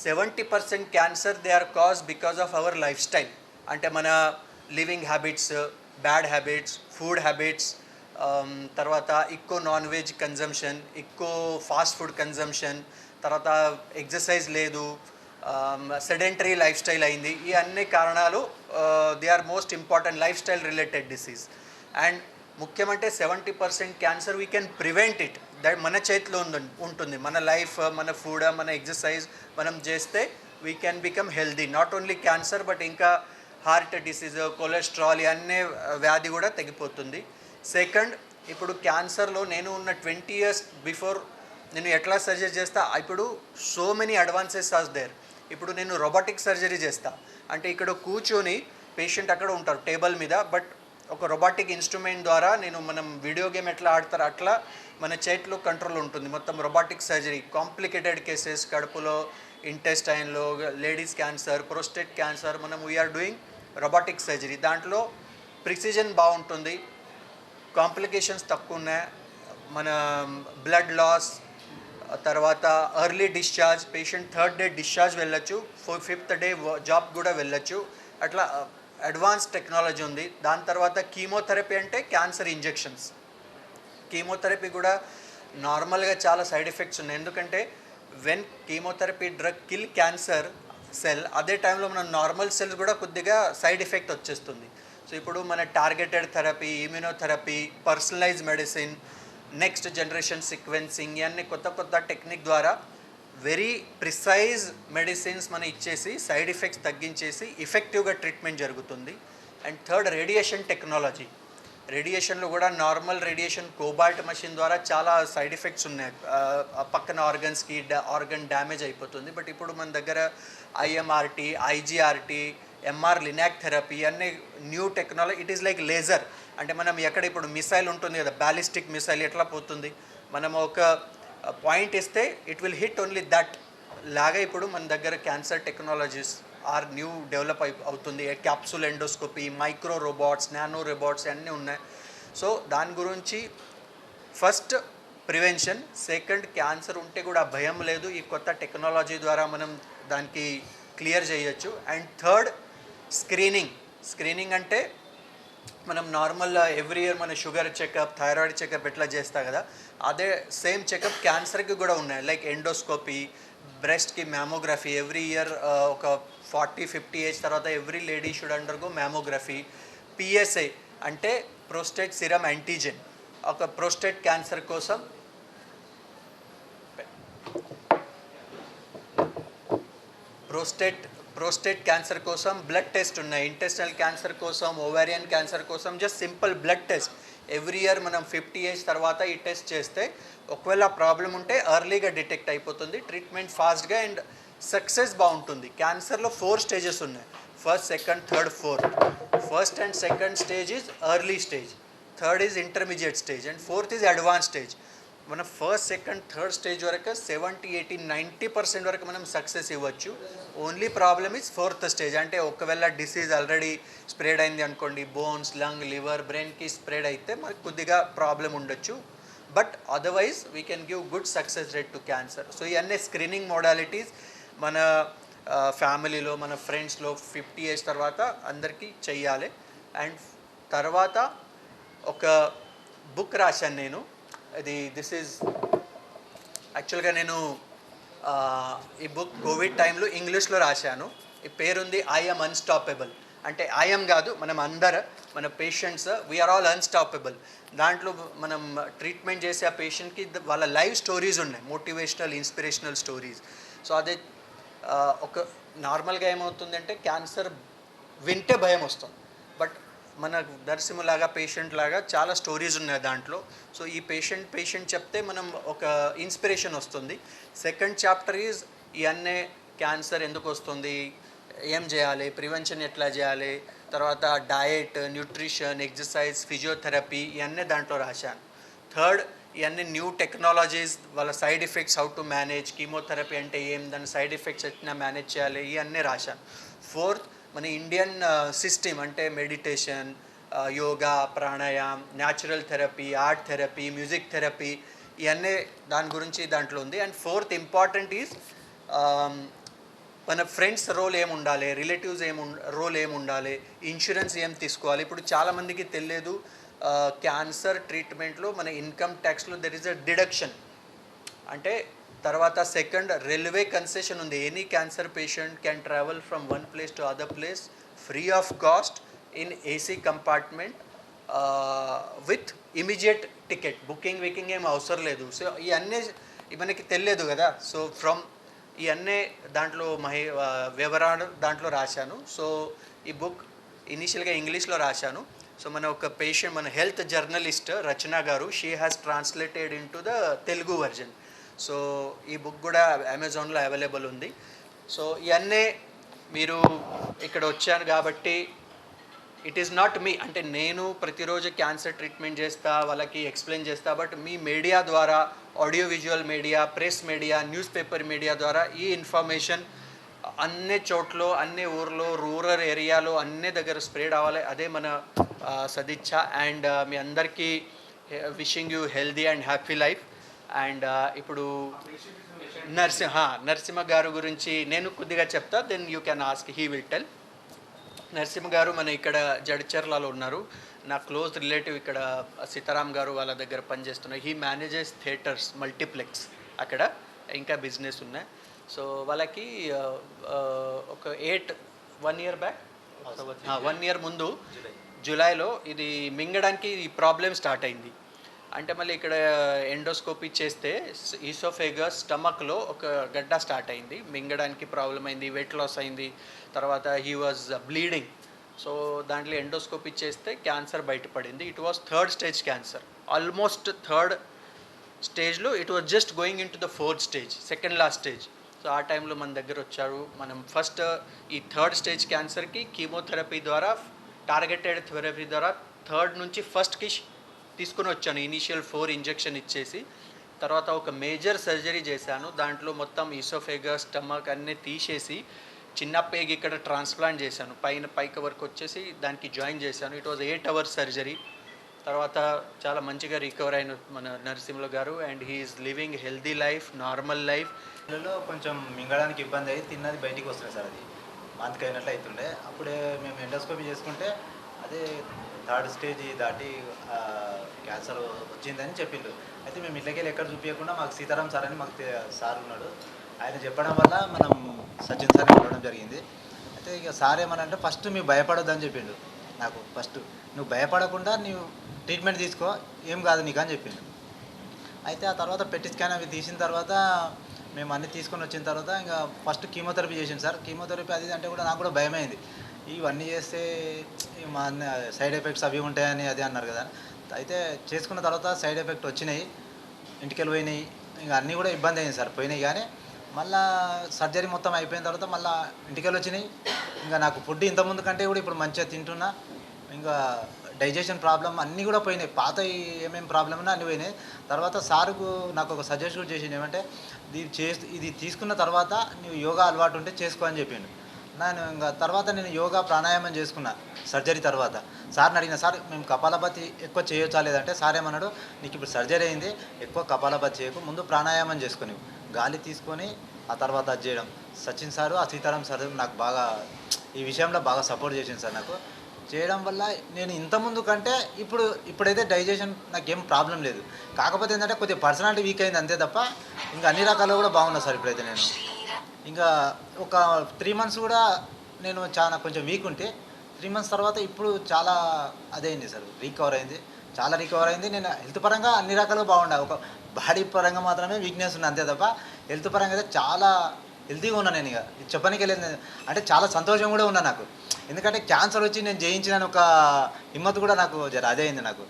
70% cancer they are cause because of our life style. అంటే మన living habits, bad habits, food habits, తర్వాత ఎక్కువ non veg consumption, ఎక్కువ fast food consumption, తర్వాత exercise లేదు, sedentary life style అయింది. ఈ అన్ని కారణాలు they are most important life style related disease. And ముఖ్యమంటే 70% cancer we can prevent it. That మన చేతిలో ఉంటుంది. మన లైఫ్, మన ఫుడ్, మన ఎక్సర్సైజ్ మనం చేస్తే we can become healthy. Not only cancer but ఇంకా హార్ట్ డిసీజ్, కొలెస్ట్రాల్ అన్నీ వ్యాధి కూడా తగ్గిపోతుంది. సెకండ్, ఇప్పుడు క్యాన్సర్లో నేను ఉన్న 20 years బిఫోర్ నేను ఎట్లా సర్జరీ చేస్తా, ఇప్పుడు so many advances are there. ఇప్పుడు నేను రోబోటిక్ సర్జరీ చేస్తా. అంటే ఇక్కడ కూర్చొని పేషెంట్ అక్కడ ఉంటారు టేబుల్ మీద, బట్ ఒక రోబోటిక్ ఇన్స్ట్రుమెంట్ ద్వారా మనం వీడియో గేమ్ ఎట్లా ఆడతారు అట్లా మన చేతిలో కంట్రోల్ ఉంటుంది. మొత్తం రోబోటిక్ సర్జరీ, కాంప్లికేటెడ్ కేసెస్, కడుపులో, ఇంటెస్టైన్లో, ladies cancer, prostate cancer, we are doing robotic surgery. దాంట్లో ప్రిసిజన్ బాగుంటుంది, కాంప్లికేషన్స్ తక్కువ ఉన్నాయి, మన బ్లడ్ లాస్, తర్వాత early discharge, patient 3rd day discharge వెళ్ళొచ్చు, 5th day జాబ్ కూడా వెళ్ళొచ్చు. అట్లా అడ్వాన్స్ టెక్నాలజీ ఉంది. దాని తర్వాత కీమోథెరపీ అంటే క్యాన్సర్ ఇంజెక్షన్స్. కీమోథెరపీ కూడా నార్మల్గా చాలా సైడ్ ఎఫెక్ట్స్ ఉన్నాయి. ఎందుకంటే when chemotherapy drug kill cancer cell, అదే టైంలో మన నార్మల్ సెల్స్ కూడా కొద్దిగా సైడ్ ఎఫెక్ట్ వచ్చేస్తుంది. సో ఇప్పుడు మన targeted therapy, immunotherapy, personalise medicine, next generation sequencing, ఇవన్నీ కొత్త టెక్నిక్ ద్వారా వెరీ ప్రిసైజ్ మెడిసిన్స్ మనం ఇచ్చేసి సైడ్ ఎఫెక్ట్స్ తగ్గించేసి ఎఫెక్టివ్గా ట్రీట్మెంట్ జరుగుతుంది. And third, radiation technology. రేడియేషన్లో కూడా నార్మల్ రేడియేషన్ కోబాల్ట్ మషిన్ ద్వారా చాలా సైడ్ ఎఫెక్ట్స్ ఉన్నాయి. పక్కన ఆర్గన్స్కి ఆర్గన్ డ్యామేజ్ అయిపోతుంది. బట్ ఇప్పుడు మన దగ్గర IMRT, IGRT, MR linac therapy అన్నీ new technology. It is like laser. అంటే మనం ఎక్కడ ఇప్పుడు మిసైల్ ఉంటుంది కదా, బ్యాలిస్టిక్ మిసైల్ ఎట్లా పోతుంది, మనం ఒక పాయింట్ ఇస్తే it will hit only that లాగా ఇప్పుడు మన దగ్గర cancer technologies are new develop అవుతుంది. Capsule endoscopy, micro robots, nano robots అన్నీ ఉన్నాయి. సో దాని గురించి ఫస్ట్ ప్రివెన్షన్, సెకండ్ క్యాన్సర్ ఉంటే కూడా భయం లేదు, ఈ కొత్త టెక్నాలజీ ద్వారా మనం దానికి క్లియర్ చేయొచ్చు. అండ్ థర్డ్, స్క్రీనింగ్ అంటే మనం నార్మల్ ఎవ్రీ ఇయర్ మన షుగర్ చెకప్, థైరాయిడ్ చెకప్ ఎట్లా చేస్తా కదా, అదే సేమ్ చెకప్ క్యాన్సర్కి కూడా ఉన్నాయి. లైక్ ఎండోస్కోపీ, బ్రెస్ట్కి మ్యామోగ్రఫీ. ఎవ్రీ ఇయర్ ఒక 40-50 ఏజ్ తర్వాత every lady should undergo mammography. PSI అంటే ప్రోస్టేట్ సిరమ్ యాంటీజెన్, ఒక ప్రోస్టేట్ క్యాన్సర్ కోసం. ప్రోస్టేట్ క్యాన్సర్ కోసం బ్లడ్ టెస్ట్ ఉన్నాయి. ఇంటెస్టైనల్ క్యాన్సర్ కోసం, ఓవేరియన్ క్యాన్సర్ కోసం just simple blood test. Every year మనం 50 ఏజ్ తర్వాత ఈ టెస్ట్ చేస్తే ఒకవేళ ప్రాబ్లం ఉంటే ఎర్లీగా డిటెక్ట్ అయిపోతుంది, ట్రీట్మెంట్ ఫాస్ట్గా అండ్ సక్సెస్ బాగుంటుంది. క్యాన్సర్లో 4 stages ఉన్నాయి. First, second, third, fourth. First and second stage is early stage, third is intermediate stage and fourth is advance stage. మన ఫస్ట్, సెకండ్, థర్డ్ స్టేజ్ వరకు 70, 80, 90% వరకు మనం సక్సెస్ ఇవ్వచ్చు. Only problem is 4th stage. అంటే ఒకవేళ disease already spread అయింది అనుకోండి, bones, lung, liver, బ్రెయిన్కి స్ప్రెడ్ అయితే మనకు కొద్దిగా ప్రాబ్లం ఉండొచ్చు. But otherwise we can give good success rate to cancer. So ఇవన్నీ స్క్రీనింగ్ మోడాలిటీస్ మన ఫ్యామిలీలో, మన ఫ్రెండ్స్లో 50 ఏజ్ తర్వాత అందరికీ చెయ్యాలి. అండ్ తర్వాత ఒక బుక్ రాశాను నేను. దిస్ ఈజ్ యాక్చువల్గా నేను ఈ బుక్ కోవిడ్ టైంలో ఇంగ్లీష్లో రాశాను. ఈ పేరుంది ఐఎమ్ అన్స్టాపబుల్. అంటే ఐఎమ్ కాదు, మన పేషెంట్స్ వీఆర్ ఆల్ అన్స్టాపబుల్. దాంట్లో మనం ట్రీట్మెంట్ చేసే ఆ పేషెంట్కి వాళ్ళ లైఫ్ స్టోరీస్ ఉన్నాయి, మోటివేషనల్, ఇన్స్పిరేషనల్ స్టోరీస్. సో అదే ఒక నార్మల్గా ఏమవుతుందంటే క్యాన్సర్ వింటే భయం వస్తుంది, బట్ మన దర్శిములాగా, పేషెంట్ లాగా చాలా స్టోరీస్ ఉన్నాయి దాంట్లో. సో ఈ పేషెంట్ చెప్తే మనం ఒక ఇన్స్పిరేషన్ వస్తుంది. సెకండ్ చాప్టర్ ఈజ్ ఇవన్నీ క్యాన్సర్ ఎందుకు వస్తుంది, ఏం చేయాలి, ప్రివెన్షన్ ఎట్లా చేయాలి, తర్వాత డయట్, న్యూట్రిషన్, ఎక్సర్సైజ్, ఫిజియోథెరపీ, ఇవన్నీ దాంట్లో రాశాను. థర్డ్, ఇవన్నీ న్యూ టెక్నాలజీస్, వాళ్ళ side effects, how to manage, chemotherapy అంటే ఏం, దాని సైడ్ ఎఫెక్ట్స్ ఎట్లా మేనేజ్ చేయాలి, ఇవన్నీ రాశాను. ఫోర్త్, మన ఇండియన్ సిస్టమ్ అంటే meditation, yoga, pranayam, natural therapy, art therapy, music therapy, ఇవన్నీ దాని గురించి దాంట్లో ఉంది. అండ్ ఫోర్త్ ఇంపార్టెంట్ ఈజ్ మన ఫ్రెండ్స్ రోల్ ఏముండాలి, రిలేటివ్స్ రోల్ ఏముండాలి, ఇన్సూరెన్స్ ఏం తీసుకోవాలి. ఇప్పుడు చాలామందికి తెలియదు, క్యాన్సర్ ట్రీట్మెంట్లో మన ఇన్కమ్ ట్యాక్స్లో దెర్ ఇస్ అ డిడక్షన్. అంటే తర్వాత సెకండ్ రైల్వే కన్సెషన్ ఉంది. Any cancer patient can travel from one place to other place free of cost in AC compartment with immediate ticket. Booking ఏం అవసరం లేదు. సో ఇవన్నీ మనకి తెలియదు కదా. సో ఫ్రమ్ ఇవన్నీ దాంట్లో వివరాలు దాంట్లో రాశాను. సో ఈ బుక్ ఇనీషియల్గా ఇంగ్లీష్లో రాశాను. సో మన ఒక పేషెంట్, మన హెల్త్ జర్నలిస్ట్ రచన గారు, she has translated in to the Telugu version. So ఈ బుక్ కూడా అమెజాన్లో అవైలబుల్ ఉంది. సో ఇవన్నీ మీరు ఇక్కడ వచ్చాను కాబట్టి ఇట్ ఈస్ నాట్ మీ, అంటే నేను ప్రతిరోజు క్యాన్సర్ ట్రీట్మెంట్ చేస్తా, వాళ్ళకి ఎక్స్ప్లెయిన్ చేస్తా. బట్ మీ మీడియా ద్వారా, audio visual media, press media, news paper media ద్వారా ఈ ఇన్ఫర్మేషన్ అన్ని చోట్ల, అన్ని ఊర్లో, రూరల్ ఏరియాలో అన్ని దగ్గర స్ప్రెడ్ అవ్వాలి. అదే మన సదిచ్ఛ. అండ్ మీ అందరికీ wishing you healthy and happy life. And ఇప్పుడు నరసింహ గారు గురించి నేను కొద్దిగా చెప్తా, then you can ask, he will tell. Narasimha గారు మన ఇక్కడ జడ్చర్లలో ఉన్నారు. నా క్లోజ్ రిలేటివ్ ఇక్కడ సీతారాం గారు వాళ్ళ దగ్గర పనిచేస్తున్నారు. హీ మేనేజెస్ థియేటర్స్, మల్టీప్లెక్స్ అక్కడ, ఇంకా బిజినెస్ ఉన్నాయి. సో వాళ్ళకి ఒక 1 year బ్యాక్, 1 year ముందు జూలైలో ఇది మింగడానికి ఈ ప్రాబ్లం స్టార్ట్ అయింది. అంటే మళ్ళీ ఇక్కడ ఎండోస్కోపీ చేస్తే ఈసోఫేగస్, స్టమక్లో ఒక గడ్డ స్టార్ట్ అయింది, మింగడానికి ప్రాబ్లం అయింది, వెయిట్ లాస్ అయింది. తర్వాత హీ వాజ్ బ్లీడింగ్. సో దాంట్లో ఎండోస్కోపీ చేస్తే క్యాన్సర్ బయటపడింది. It was 3rd stage cancer. Almost 3rd స్టేజ్లో it was just going in to the 4th stage, second last stage. So ఆ టైంలో మన దగ్గర వచ్చారు. మనం ఫస్ట్ ఈ 3rd stage క్యాన్సర్కి కీమోథెరపీ ద్వారా, టార్గెటెడ్ థెరపీ ద్వారా 3rd నుంచి 1stకి తీసుకుని వచ్చాను. ఇనీషియల్ 4 ఇంజెక్షన్ ఇచ్చేసి తర్వాత ఒక మేజర్ సర్జరీ చేశాను. దాంట్లో మొత్తం ఈసోఫేగస్, స్టమక్ అన్నీ తీసేసి చిన్న పేగ్ ఇక్కడ ట్రాన్స్ప్లాంట్ చేశాను. పైకి వరకు వచ్చేసి దానికి జాయిన్ చేశాను. It was 8 hours surgery. తర్వాత చాలా మంచిగా రికవర్ అయిన మన నరసింహ గారు. And he is living healthy life, normal life. పిల్లలు కొంచెం మింగడానికి ఇబ్బంది అయ్యి తిన్నది బయటికి వస్తుంది సార్. అది వాంతికి అయినట్లు అవుతుండే. అప్పుడే మేము ఎండోస్కోపీ చేసుకుంటే అదే 3rd stage దాటి క్యాన్సర్ వచ్చిందని చెప్పిండు. అయితే మేము ఇళ్ళకెళ్ళి ఎక్కడ చూపించకుండా మాకు సీతారాం సార్ అని మాకు సార్ ఉన్నాడు, ఆయన చెప్పడం వల్ల మనం సచిన్ సార్ని వెళ్ళడం జరిగింది. అయితే ఇక సార్ ఏమనంటే ఫస్ట్ మీరు భయపడొద్దని చెప్పిండు నాకు. ఫస్ట్ నువ్వు భయపడకుండా నువ్వు ట్రీట్మెంట్ తీసుకో, ఏం కాదు నీకు అని చెప్పిండు. అయితే ఆ తర్వాత పెట్టి స్కాన్ అవి తీసిన తర్వాత మేము అన్నీ తీసుకొని వచ్చిన తర్వాత ఇంకా ఫస్ట్ కీమోథెరపీ చేసింది సార్. కీమోథెరపీ అది అంటే కూడా నాకు కూడా భయమైంది. ఇవన్నీ చేస్తే మా సైడ్ ఎఫెక్ట్స్ అవి ఉంటాయని అది అన్నారు కదా. అయితే చేసుకున్న తర్వాత సైడ్ ఎఫెక్ట్ వచ్చినాయి, ఇంటికెళ్ళి పోయినాయి, ఇంకా అన్నీ కూడా ఇబ్బంది అయింది సార్. పోయినాయి కానీ మళ్ళీ సర్జరీ మొత్తం అయిపోయిన తర్వాత మళ్ళీ ఇంటికెళ్ళి వచ్చినాయి. ఇంకా నాకు ఫుడ్ ఇంతకుముందు కంటే కూడా ఇప్పుడు మంచిగా తింటున్నా. ఇంకా డైజెషన్ ప్రాబ్లం అన్నీ కూడా పోయినాయి. పాత ఏమేమి ప్రాబ్లం ఉన్నా అన్నీ పోయినాయి. తర్వాత సార్కు నాకు ఒక సజెస్ట్ కూడా చేసింది, ఏమంటే ఇది తీసుకున్న తర్వాత నువ్వు యోగా అలవాటు ఉంటే చేసుకో అని చెప్పిండు. నేను ఇంకా తర్వాత నేను యోగా ప్రాణాయామం చేసుకున్నా సర్జరీ తర్వాత. సార్ని అడిగిన, సార్ మేము కపాలభాతి ఎక్కువ చేయొచ్చా లేదంటే సార్ ఏమన్నాడు, నీకు ఇప్పుడు సర్జరీ అయింది, ఎక్కువ కపాలభాతి చేయకు, ముందు ప్రాణాయామం చేసుకుని గాలి తీసుకొని ఆ తర్వాత అది చేయడం. సచిన్ సారు, ఆ సీతారాం సార్ నాకు బాగా ఈ విషయంలో బాగా సపోర్ట్ చేసింది సార్. నాకు చేయడం వల్ల నేను ఇంతకుముందు కంటే ఇప్పుడైతే డైజెషన్ నాకేం ప్రాబ్లం లేదు. కాకపోతే ఏంటంటే కొద్దిగా పర్సనాలిటీ వీక్ అయింది అంతే తప్ప ఇంకా అన్ని రకాలు కూడా బాగున్నా సార్. ఇప్పుడైతే నేను ఇంకా ఒక 3 months కూడా నేను చాలా కొంచెం వీక్ ఉంటే 3 months తర్వాత ఇప్పుడు చాలా అదైంది సార్, రికవర్ అయింది, చాలా రికవర్ అయింది. నేను హెల్త్ పరంగా అన్ని రకాలుగా బాగుండా. ఒక బాడీ పరంగా మాత్రమే వీక్నెస్ ఉంది అంతే తప్ప హెల్త్ పరంగా అయితే చాలా హెల్తీగా ఉన్నా. నేను ఇక చెప్పడానికి వెళ్ళింది అంటే చాలా సంతోషం కూడా ఉన్నా నాకు. ఎందుకంటే క్యాన్సర్ వచ్చి నేను జయించిన ఒక హిమ్మత్ కూడా నాకు అదే అయింది నాకు.